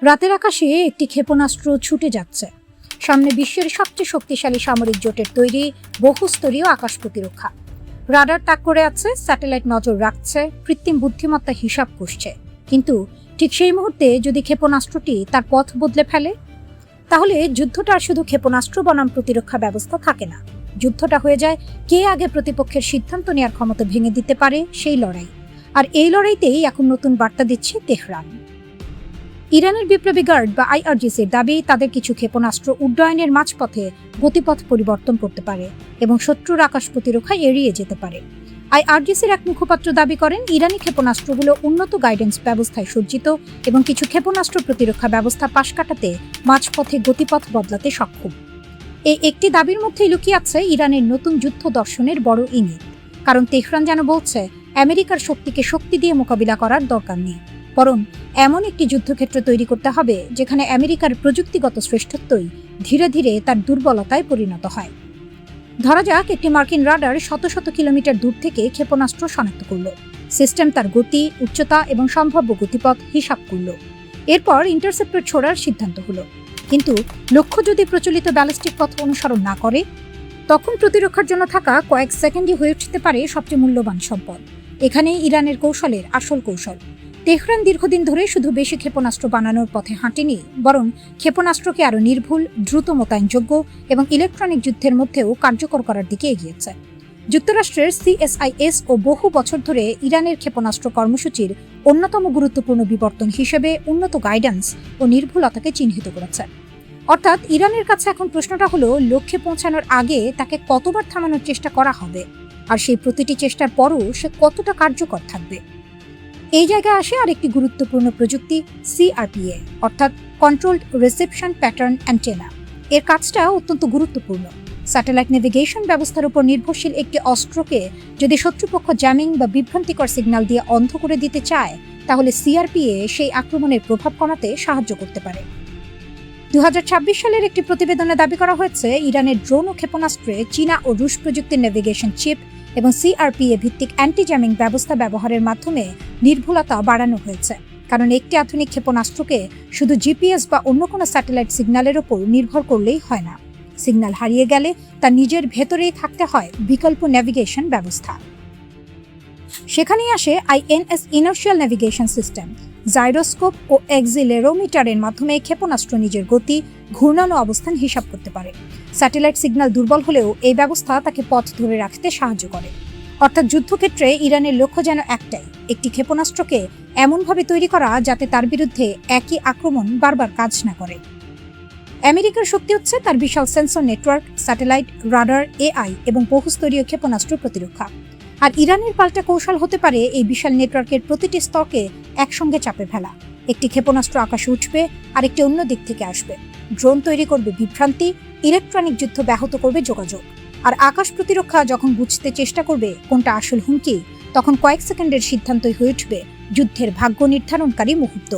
রাতের আকাশে একটি ক্ষেপণাস্ত্র ছুটে যাচ্ছে। সামনে বিশ্বের সবচেয়ে শক্তিশালী সামরিক জোটের তৈরি বহুস্তরীয় আকাশ প্রতিরক্ষা। রাডার তাক করে আছে, স্যাটেলাইট নজর রাখছে, কৃত্রিম বুদ্ধিমত্তা হিসাব কষছে। কিন্তু ঠিক সেই মুহূর্তে যদি ক্ষেপণাস্ত্রটি তার পথ বদলে ফেলে, তাহলে যুদ্ধটা আর শুধু ক্ষেপণাস্ত্র বনাম প্রতিরক্ষা ব্যবস্থা থাকে না। যুদ্ধটা হয়ে যায় কে আগে প্রতিপক্ষের সিদ্ধান্ত নেওয়ার ক্ষমতা ভেঙে দিতে পারে সেই লড়াই। আর এই লড়াইতেই এখন নতুন বার্তা দিচ্ছে তেহরান। ইরানের বিপ্লবী গার্ড বা আইআরজিসির দাবি, তাদের কিছু ক্ষেপণাস্ত্র উড্ডয়নের মাঝপথে গতিপথ পরিবর্তন করতে পারে এবং শত্রুর আকাশ প্রতিরক্ষা এড়িয়ে যেতে পারে। আইআরজিসির এক মুখপাত্র দাবি করেন, ইরানি ক্ষেপণাস্ত্রগুলো উন্নত গাইডেন্স ব্যবস্থায় সজ্জিত এবং কিছু ক্ষেপণাস্ত্র প্রতিরক্ষা ব্যবস্থা পাশ কাটাতে মাঝপথে গতিপথ বদলাতে সক্ষম। এই একটি দাবির মধ্যেই লুকিয়ে আছে ইরানের নতুন যুদ্ধ দর্শনের বড় ইঙ্গিত। কারণ তেহরান যেন বলছে, আমেরিকার শক্তিকে শক্তি দিয়ে মোকাবিলা করার দরকার নেই, বরং এমন একটি যুদ্ধক্ষেত্র তৈরি করতে হবে যেখানে আমেরিকার প্রযুক্তিগত শ্রেষ্ঠত্বই ধীরে ধীরে তার দুর্বলতায় পরিণত হয়। ধরা যাক, একটি মার্কিন রাডার শত শত কিলোমিটার দূর থেকে ক্ষেপণাস্ত্র শনাক্ত করল। সিস্টেম তার গতি, উচ্চতা এবং সম্ভাব্য গতিপথ হিসাব করল। এরপর ইন্টারসেপ্টর ছোড়ার সিদ্ধান্ত হলো। কিন্তু লক্ষ্য যদি প্রচলিত ব্যালিস্টিক পথ অনুসরণ না করে, তখন প্রতিরক্ষার জন্য থাকা কয়েক সেকেন্ডই হয়ে উঠতে পারে সবচেয়ে মূল্যবান সম্পদ। এখানেই ইরানের কৌশলের আসল কৌশল। তেহরান দীর্ঘদিন ধরে শুধু বেশি ক্ষেপণাস্ত্র বানানোর পথে হাঁটেনি, বরং ক্ষেপণাস্ত্রকে আরও নির্ভুল, দ্রুত মোতায়েনযোগ্য এবং ইলেকট্রনিক যুদ্ধের মধ্যেও কার্যকর করার দিকে এগিয়েছে। যুক্তরাষ্ট্রের সিএসআইএস ও বহু বছর ধরে ইরানের ক্ষেপণাস্ত্র কর্মসূচির অন্যতম গুরুত্বপূর্ণ বিবর্তন হিসেবে উন্নত গাইডেন্স ও নির্ভুলতাকে চিহ্নিত করেছে। অর্থাৎ ইরানের কাছে এখন প্রশ্নটা হলো, লক্ষ্যে পৌঁছানোর আগে তাকে কতবার থামানোর চেষ্টা করা হবে, আর সেই প্রতিটি চেষ্টার পরও সে কতটা কার্যকর থাকবে। এই জায়গায় আসে আরেকটি গুরুত্বপূর্ণ প্রযুক্তি, সিআরপিএ, অর্থাৎ কন্ট্রোলড রিসেপশন প্যাটার্ন অ্যান্টেনা। এর কাজটা অত্যন্ত গুরুত্বপূর্ণ। স্যাটেলাইট নেভিগেশন ব্যবস্থার উপর নির্ভরশীল একটি অস্ত্রকে যদি শত্রুপক্ষ জ্যামিং বা বিভ্রান্তিকর সিগন্যাল দিয়ে অন্ধ করে দিতে চায়, তাহলে সিআরপিএ সেই আক্রমণের প্রভাব কমাতে সাহায্য করতে পারে। 2026 সালের একটি প্রতিবেদনে দাবি করা হয়েছে, ইরানের ড্রোন ও ক্ষেপণাস্ত্রে চীনা ও রুশ প্রযুক্তির নেভিগেশন চিপ এবং সিআরপিএ ভিত্তিক অ্যান্টি জ্যামিং ব্যবস্থা ব্যবহারের মাধ্যমে নির্ভুলতা বাড়ানো হয়েছে। কারণ একটি আধুনিক ক্ষেপণাস্ত্রকে শুধু জিপিএস বা অন্য কোনো স্যাটেলাইট সিগন্যালের ওপর নির্ভর করলেই হয় না। সিগন্যাল হারিয়ে গেলে তার নিজের ভেতরেই থাকতে হয় বিকল্প নেভিগেশন ব্যবস্থা। সেখানেই আসে INS inertial navigation system. Gyroscope ও এক্সিলেরোমিটারের মাধ্যমে ক্ষেপণাস্ত্র নিজের গতি, ঘূর্ণায়মান অবস্থান হিসাব করতে পারে। স্যাটেলাইট সিগন্যাল দুর্বল হলেও এই ব্যবস্থা তাকে পথ ধরে রাখতে সাহায্য করে। অর্থাৎ যুদ্ধক্ষেত্রে ইরানের লক্ষ্য যেন একটাই, একটি ক্ষেপণাস্ত্রকে এমনভাবে তৈরি করা যাতে তার বিরুদ্ধে একই আক্রমণ বারবার কাজ না করে। আমেরিকার শক্তি হচ্ছে তার বিশাল sensor network, satellite, radar, AI এবং বহুস্তরীয় ক্ষেপণাস্ত্র প্রতিরক্ষা। আর ইরানের পাল্টা কৌশল হতে পারে এই বিশাল নেটওয়ার্কের প্রতিটি স্তরকে একসঙ্গে চাপে ফেলা। একটি ক্ষেপণাস্ত্র আকাশে উঠবে, আরেকটি অন্য দিক থেকে আসবে। ড্রোন তৈরি করবে বিভ্রান্তি, ইলেকট্রনিক যুদ্ধ ব্যাহত করবে যোগাযোগ। আর আকাশ প্রতিরক্ষা যখন বুঝতে চেষ্টা করবে কোনটা আসল হুমকি, তখন কয়েক সেকেন্ডের সিদ্ধান্তই হয়ে উঠবে যুদ্ধের ভাগ্য নির্ধারণকারী মুহূর্ত।